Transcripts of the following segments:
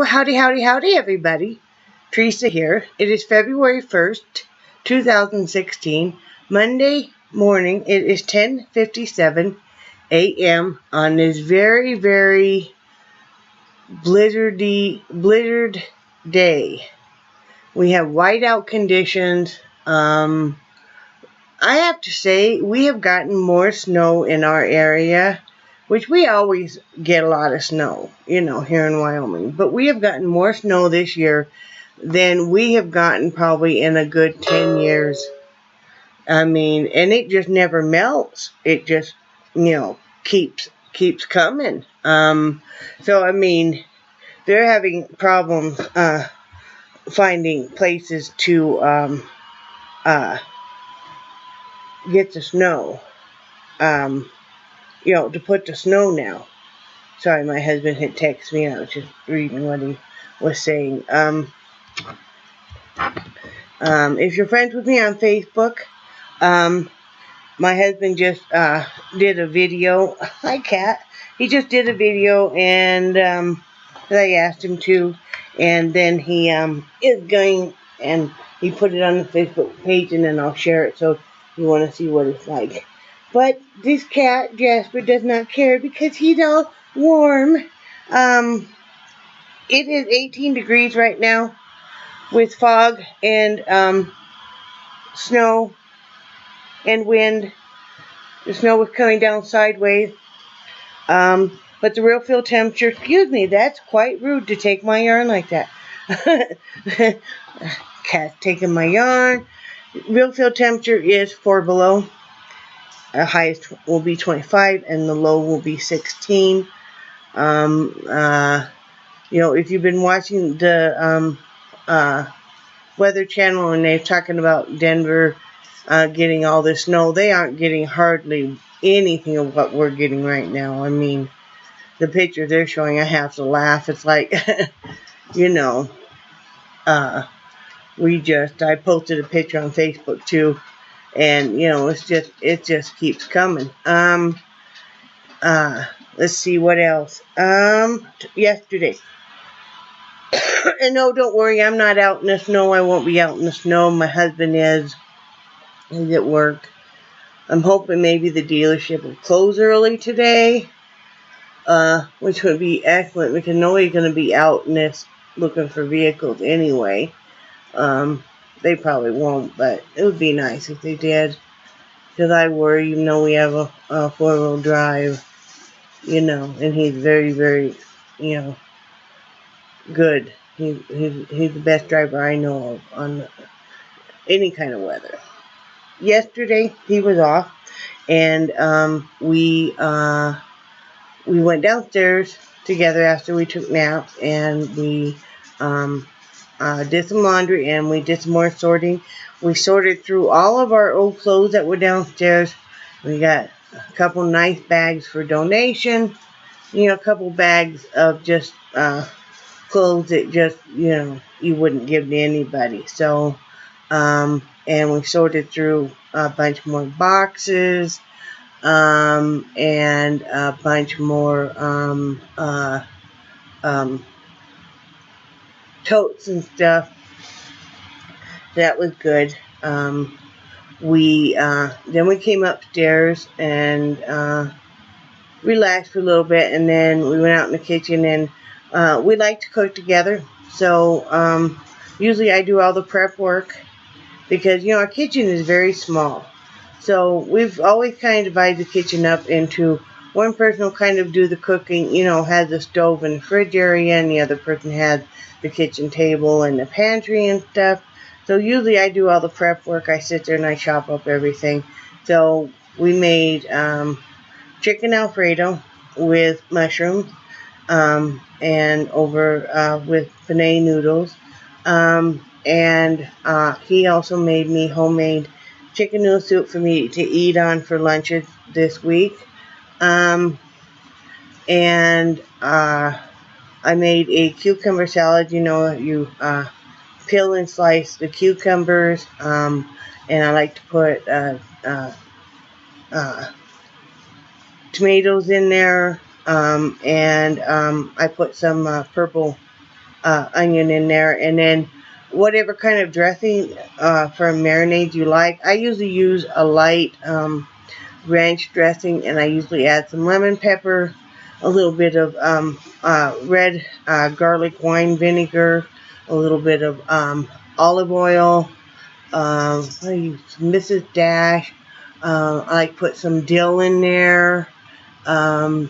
Well, howdy, howdy, howdy, everybody. Theresa here. It is February 1st, 2016, Monday morning. It is 10:57 a.m. on this very, very blizzard day. We have whiteout conditions. I have to say, we have gotten more snow in our area, which we always get a lot of snow, here in Wyoming. But we have gotten more snow this year than we have gotten probably in a good 10 years. And it just never melts. It just, keeps coming. They're having problems finding places to get the snow. To put the snow now. Sorry, my husband had texted me. I was just reading what he was saying. If you're friends with me on Facebook, my husband just did a video. Hi, Kat. He just did a video, and that I asked him to, and then he is going, and he put it on the Facebook page, and then I'll share it so you want to see what it's like. But this cat, Jasper, does not care because he's all warm. It is 18 degrees right now with fog and snow and wind. The snow was coming down sideways. But the real field temperature, excuse me, that's quite rude to take my yarn like that. Cat's taking my yarn. Real field temperature is 4 below. The highest will be 25 and the low will be 16. If you've been watching the Weather Channel and they're talking about Denver getting all this snow, they aren't getting hardly anything of what we're getting right now. The picture they're showing, I have to laugh. It's like, I posted a picture on Facebook too. And, it just keeps coming. Let's see what else. Yesterday. And no, don't worry, I'm not out in the snow. I won't be out in the snow. My husband is. He's at work. I'm hoping maybe the dealership will close early today. Which would be excellent because nobody's going to be out in this looking for vehicles anyway. They probably won't, but it would be nice if they did. Because I worry, even though we have a 4-wheel drive, and he's very, very, good. He's the best driver I know of on any kind of weather. Yesterday, he was off, and we went downstairs together after we took naps, and we did some laundry, and we did some more sorting. We sorted through all of our old clothes that were downstairs. We got a couple nice bags for donation. A couple bags of just clothes that just, you wouldn't give to anybody. So, and we sorted through a bunch more boxes, and a bunch more totes and stuff. That was good. Then we came upstairs and relaxed for a little bit, and then we went out in the kitchen, and we like to cook together. So usually I do all the prep work because our kitchen is very small. So we've always kind of divided the kitchen up into one person will kind of do the cooking, has the stove and the fridge area, and the other person has the kitchen table and the pantry and stuff. So usually I do all the prep work. I sit there and I chop up everything. So we made chicken Alfredo with mushrooms, and over with penne noodles. And he also made me homemade chicken noodle soup for me to eat on for lunches this week. And I made a cucumber salad. You peel and slice the cucumbers, and I like to put tomatoes in there, and I put some purple onion in there, and then whatever kind of dressing for marinades you like. I usually use a light ranch dressing, and I usually add some lemon pepper, a little bit of red garlic wine vinegar, a little bit of olive oil. I use Mrs. Dash. I like put some dill in there, and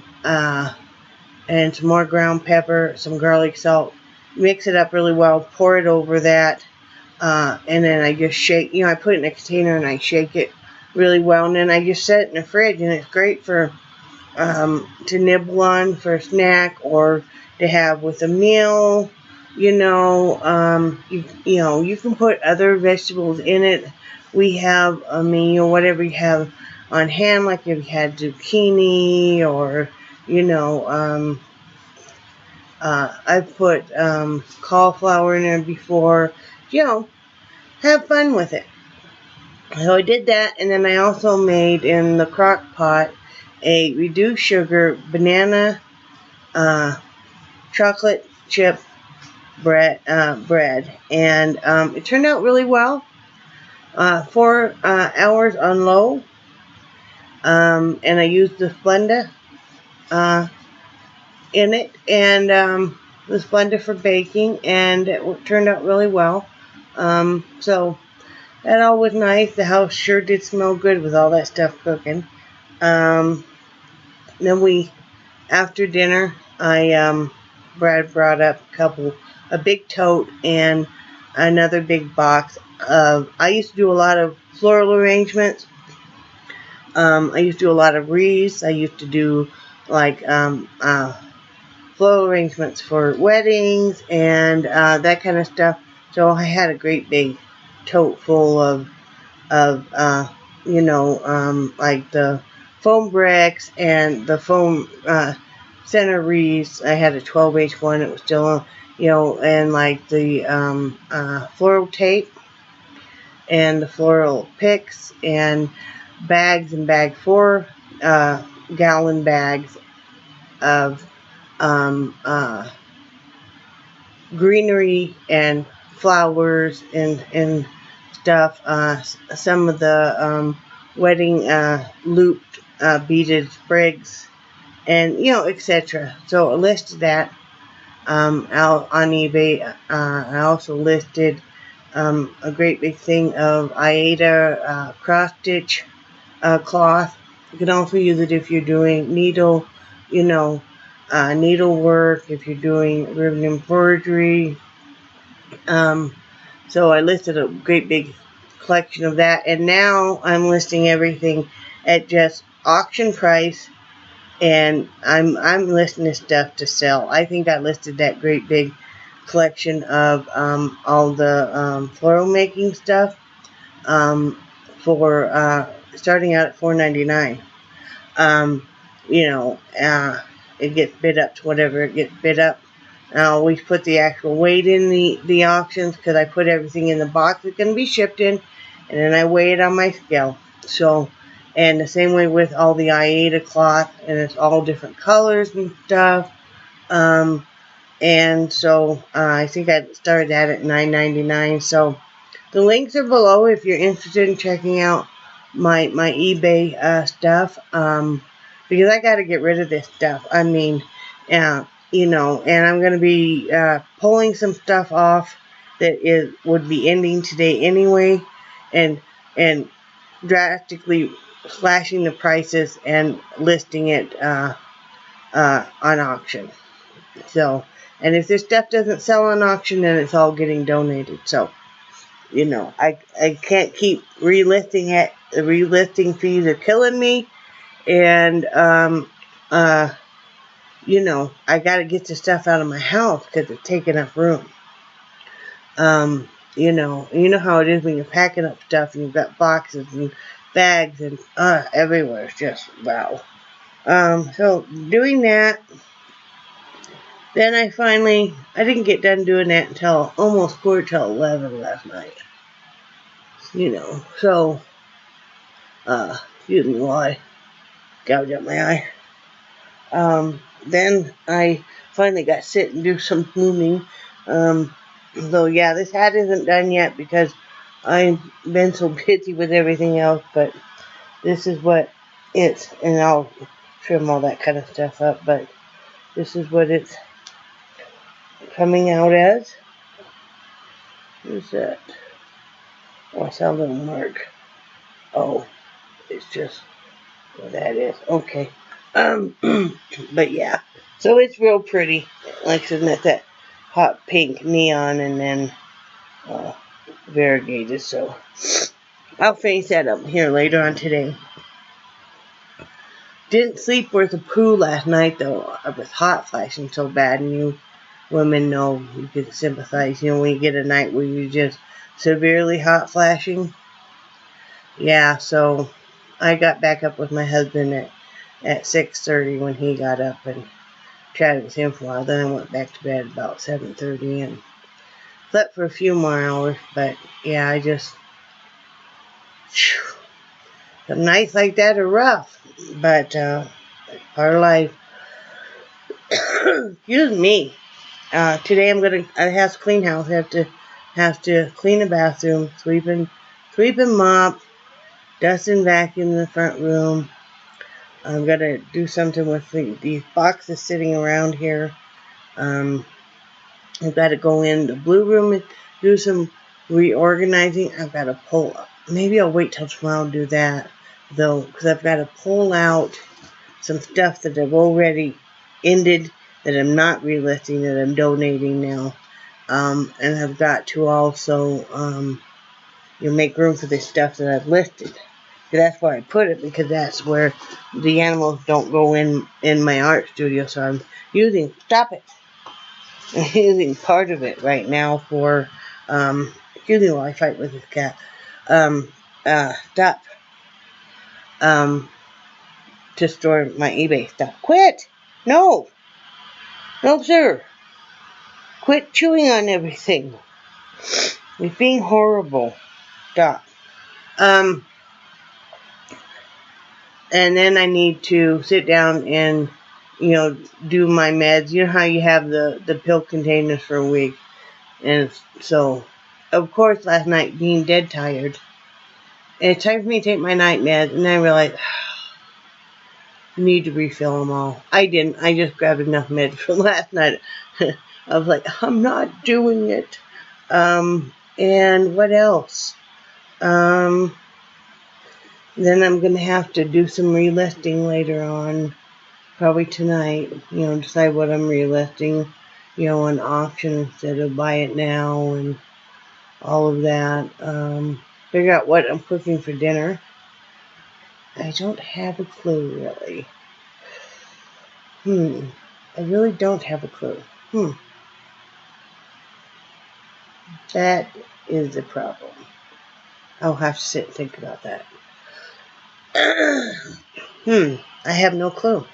some more ground pepper, some garlic salt. Mix it up really well. Pour it over that, and then I just shake. I put it in a container and I shake it really well, and then I just set it in the fridge, and it's great for to nibble on for a snack or to have with a meal. You can put other vegetables in it. We have, whatever you have on hand, like if you had zucchini or, I've put cauliflower in there before. Have fun with it. So I did that, and then I also made in the crock pot a reduced sugar banana chocolate chip bread, and it turned out really well. 4 hours on low, and I used the Splenda in it, and the Splenda for baking, and it turned out really well. So that all was nice. The house sure did smell good with all that stuff cooking. Then after dinner, Brad brought up a big tote and another big box of, I used to do a lot of floral arrangements. I used to do a lot of wreaths. I used to do floral arrangements for weddings and that kind of stuff. So I had a great big tote full of like the foam bricks and the foam center wreaths. I had a 12-inch one. It was still, and like the floral tape and the floral picks and bags and 4-gallon bags of greenery and flowers and stuff. Some of the wedding looped beaded sprigs, and etc. So I listed that out on eBay. I also listed a great big thing of Aida cross stitch cloth. You can also use it if you're doing needlework, if you're doing ribbon embroidery. So I listed a great big collection of that, and now I'm listing everything at just auction price, and I'm listing this stuff to sell. I think I listed that great big collection of all the floral making stuff for starting out at $4.99. It gets bid up to whatever it gets bid up. I always put the actual weight in the auctions, because I put everything in the box it's going to be shipped in, and then I weigh it on my scale. So, and the same way with all the Aida cloth, and it's all different colors and stuff. And so I think I started that at $9.99. So the links are below if you're interested in checking out my eBay stuff. Because I got to get rid of this stuff. I mean, and I'm going to be pulling some stuff off that would be ending today anyway, and drastically slashing the prices and listing it on auction. So, and if this stuff doesn't sell on auction, then it's all getting donated. So, I can't keep relisting it. The relisting fees are killing me, and I got to get the stuff out of my house because it's taking up room. You know how it is when you're packing up stuff and you've got boxes and bags and everywhere. It's just wow. So doing that, then I didn't get done doing that until almost 11 last night. So excuse me while I gouge out my eye. Then I finally got to sit and do some blooming. So yeah, this hat isn't done yet because I've been so busy with everything else, but this is what it's, and I'll trim all that kind of stuff up, but this is what it's coming out as. Who's that? Oh, I saw a little mark. Oh, it's just what that is. Okay. But yeah. So it's real pretty. Like I said, that's that hot pink neon and then variegated. So I'll finish that up here later on today. Didn't sleep worth a poo last night though. I was hot flashing so bad, and you women know, you can sympathize. You know, when you get a night where you're just severely hot flashing. Yeah, so I got back up with my husband at 6:30 when he got up and chatted with him for a while. Then I went back to bed about 7:30 and slept for a few more hours. But yeah, I just, some nights like that are rough, but part of life. Excuse me. Today I have to clean house. I have to clean the bathroom, sweep and mop, dust and vacuum the front room. I'm gonna do something with these boxes sitting around here. I've got to go in the blue room and do some reorganizing. I've got to pull up. Maybe I'll wait till tomorrow to do that, though, because I've got to pull out some stuff that I've already ended, that I'm not relisting, that I'm donating now. And I've got to also make room for the stuff that I've listed. That's where I put it, because that's where the animals don't go in my art studio. So I'm using, stop it. I'm using part of it right now for, excuse me while I fight with this cat. Stop. To store my eBay stuff. Quit! No! No, sir. Quit chewing on everything. You're being horrible. Stop. And then I need to sit down and, do my meds. You know how you have the pill containers for a week. And so, of course, last night, being dead tired, and it's time for me to take my night meds, and then I realized, I need to refill them all. I didn't. I just grabbed enough meds from last night. I was like, I'm not doing it. And what else? Then I'm going to have to do some relisting later on, probably tonight, decide what I'm relisting, on auction instead of buy it now and all of that. Figure out what I'm cooking for dinner. I don't have a clue, really. I really don't have a clue. That is the problem. I'll have to sit and think about that. I have no clue.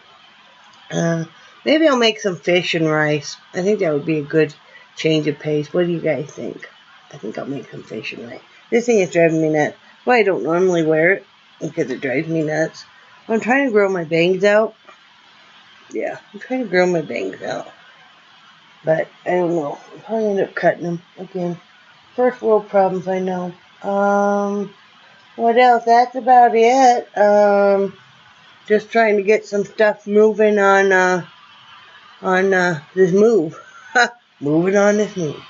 Maybe I'll make some fish and rice. I think that would be a good change of pace. What do you guys think? I think I'll make some fish and rice. This thing is driving me nuts. Well, I don't normally wear it because it drives me nuts. I'm trying to grow my bangs out. Yeah, I'm trying to grow my bangs out. But I don't know. I'll probably end up cutting them again. First world problems, I know. What else? That's about it. Just trying to get some stuff moving on this move. Moving on this move.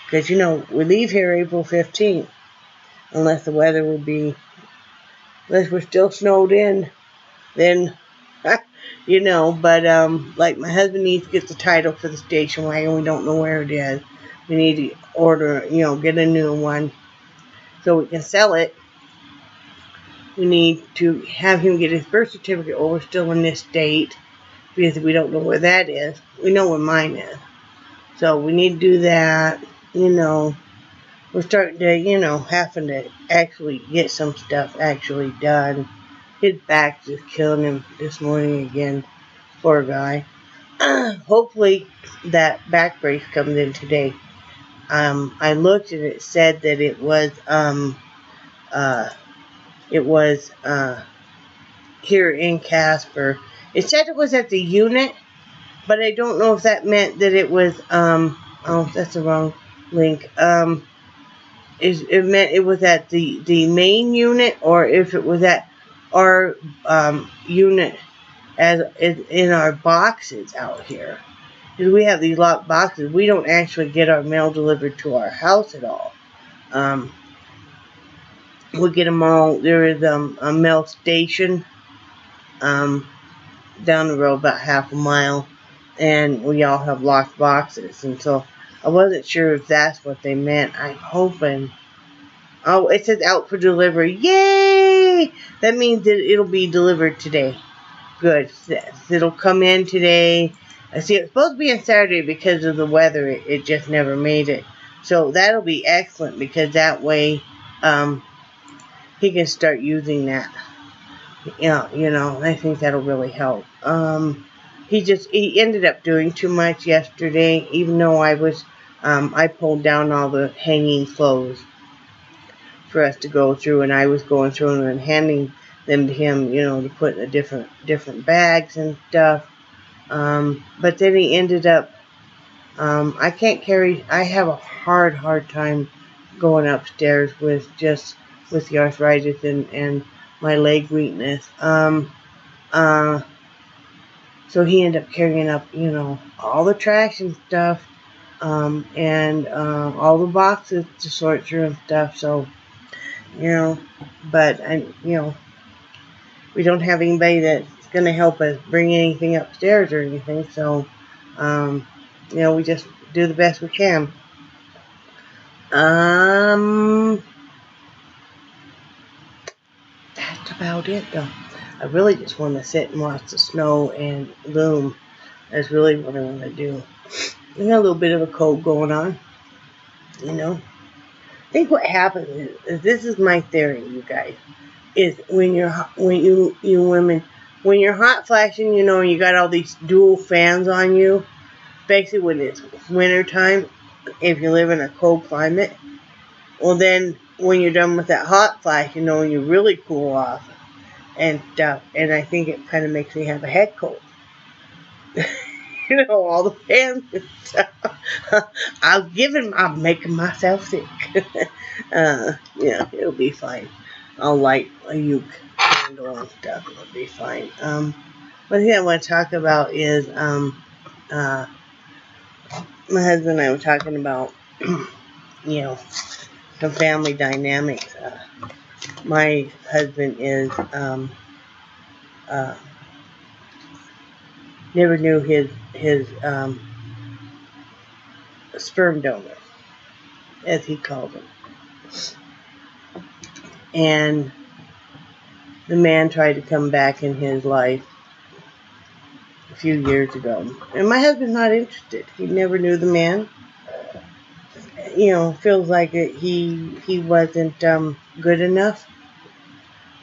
Because, we leave here April 15th. Unless the weather would be, unless we're still snowed in. Then, but, like my husband needs to get the title for the station wagon. We don't know where it is. We need to order, get a new one so we can sell it. We need to have him get his birth certificate over still in this state because we don't know where that is. We know where mine is. So we need to do that. We're starting to, having to actually get some stuff actually done. His back just killing him this morning again. Poor guy. Hopefully that back brace comes in today. I looked and it said that it was here in Casper. It said it was at the unit, but I don't know if that meant that it was Oh, that's the wrong link. Is it meant it was at the main unit, or if it was at our unit as in our boxes out here? Because we have these locked boxes. We don't actually get our mail delivered to our house at all. We get them all. There is a mail station down the road about half a mile, and we all have locked boxes. And so I wasn't sure if that's what they meant. I'm hoping. Oh, it says out for delivery. Yay! That means that it'll be delivered today. Good. It'll come in today. I see it's supposed to be on Saturday because of the weather. It just never made it. So that'll be excellent because that way he can start using that. Yeah, I think that'll really help. He ended up doing too much yesterday, even though I pulled down all the hanging clothes for us to go through, and I was going through them and handing them to him, to put in different bags and stuff. But then he ended up, I have a hard time going upstairs with the arthritis and my leg weakness. So he ended up carrying up, all the trash and stuff, and all the boxes to sort through and stuff. So, but we don't have anybody that's going to help us bring anything upstairs or anything. So, we just do the best we can. That's about it, though. I really just want to sit and watch the snow and loom. That's really what I want to do. I got a little bit of a cold going on, I think what happens is this is my theory, you guys, is when you women, when you're hot flashing, you got all these dual fans on you, especially when it's winter time, if you live in a cold climate, well then when you're done with that hot flash, you really cool off and stuff, and I think it kind of makes me have a head cold. All the fans and stuff. I'm making myself sick. It'll be fine. I'll light a uke candle and stuff. It'll be fine. One thing I want to talk about is, my husband and I were talking about, some family dynamics. My husband is, never knew his sperm donor, as he called him. And the man tried to come back in his life a few years ago. And my husband's not interested. He never knew the man. Feels like he wasn't good enough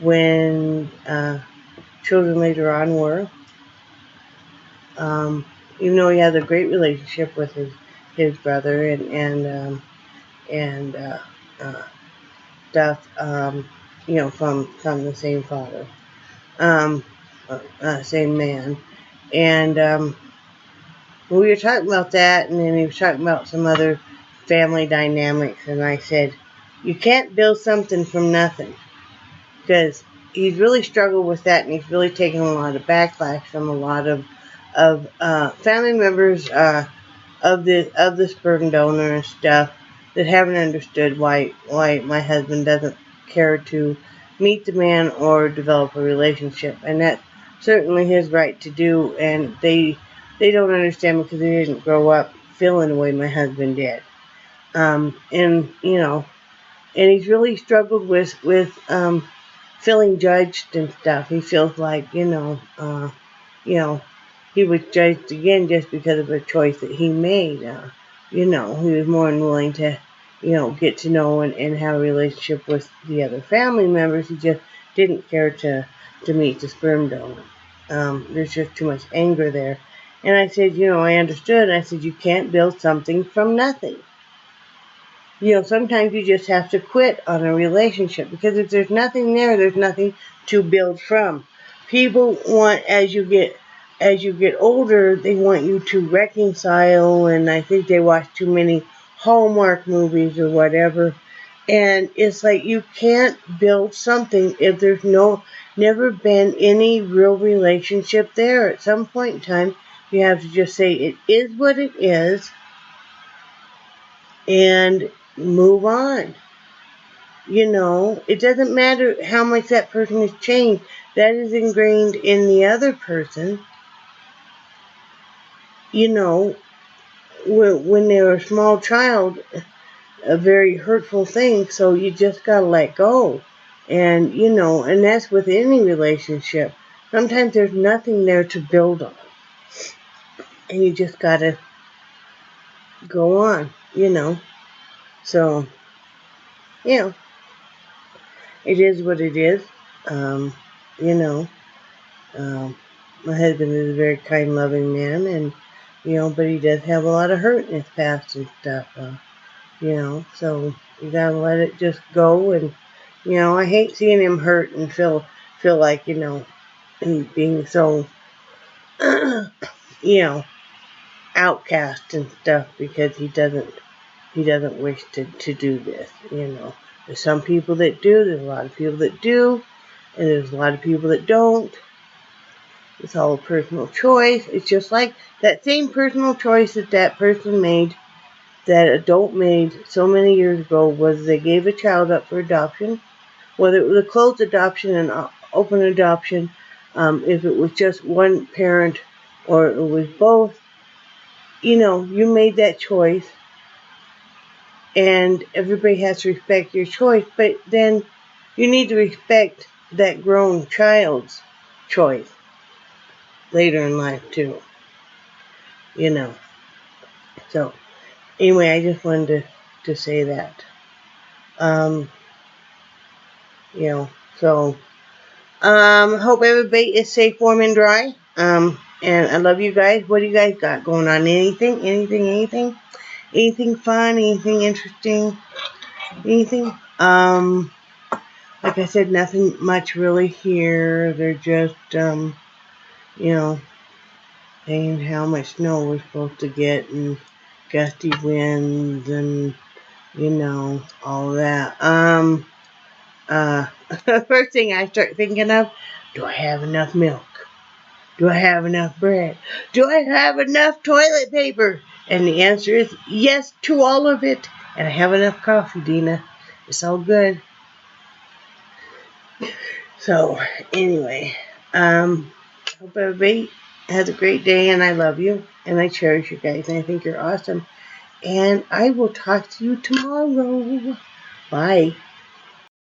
when children later on were. Even though he has a great relationship with his brother and stuff, from the same father, same man, and we were talking about that, and then he was talking about some other family dynamics, and I said, you can't build something from nothing, because he's really struggled with that, and he's really taken a lot of backlash from a lot of family members of the sperm donor and stuff that haven't understood why my husband doesn't care to meet the man or develop a relationship, and that's certainly his right to do, and they don't understand because they didn't grow up feeling the way my husband did, and he's really struggled with feeling judged and stuff. He feels like he was judged again just because of a choice that he made. He was more than willing to, get to know and have a relationship with the other family members. He just didn't care to meet the sperm donor. There's just too much anger there. And I said, I understood. I said, you can't build something from nothing. Sometimes you just have to quit on a relationship because if there's nothing there, there's nothing to build from. People want, as you get as you get older, they want you to reconcile, and I think they watch too many Hallmark movies or whatever. And it's like you can't build something if there's never been any real relationship there. At some point in time, you have to just say it is what it is and move on. It doesn't matter how much that person has changed. That is ingrained in the other person. When they're a small child, a very hurtful thing, so you just gotta let go. And, and that's with any relationship. Sometimes there's nothing there to build on. And you just gotta go on, So, it is what it is. My husband is a very kind, loving man, and, but he does have a lot of hurt in his past and stuff, so you gotta let it just go. And, I hate seeing him hurt and feel like, and being so, outcast and stuff because he doesn't wish to do this, There's some people that do, there's a lot of people that do, and there's a lot of people that don't. It's all a personal choice. It's just like that same personal choice that person made, that adult made so many years ago, whether they gave a child up for adoption, whether it was a closed adoption and open adoption, if it was just one parent or it was both, you made that choice, and everybody has to respect your choice, but then you need to respect that grown child's choice later in life too, So, anyway, I just wanted to say that. Hope everybody is safe, warm, and dry. And I love you guys. What do you guys got going on? Anything? Anything fun? Anything interesting? Anything? Like I said, nothing much really here. They're just, saying how much snow we're supposed to get and gusty winds and, all that. First thing I start thinking of, do I have enough milk? Do I have enough bread? Do I have enough toilet paper? And the answer is yes to all of it. And I have enough coffee, Dina. It's all good. So, anyway, hope everybody has a great day, and I love you, and I cherish you guys, and I think you're awesome. And I will talk to you tomorrow. Bye.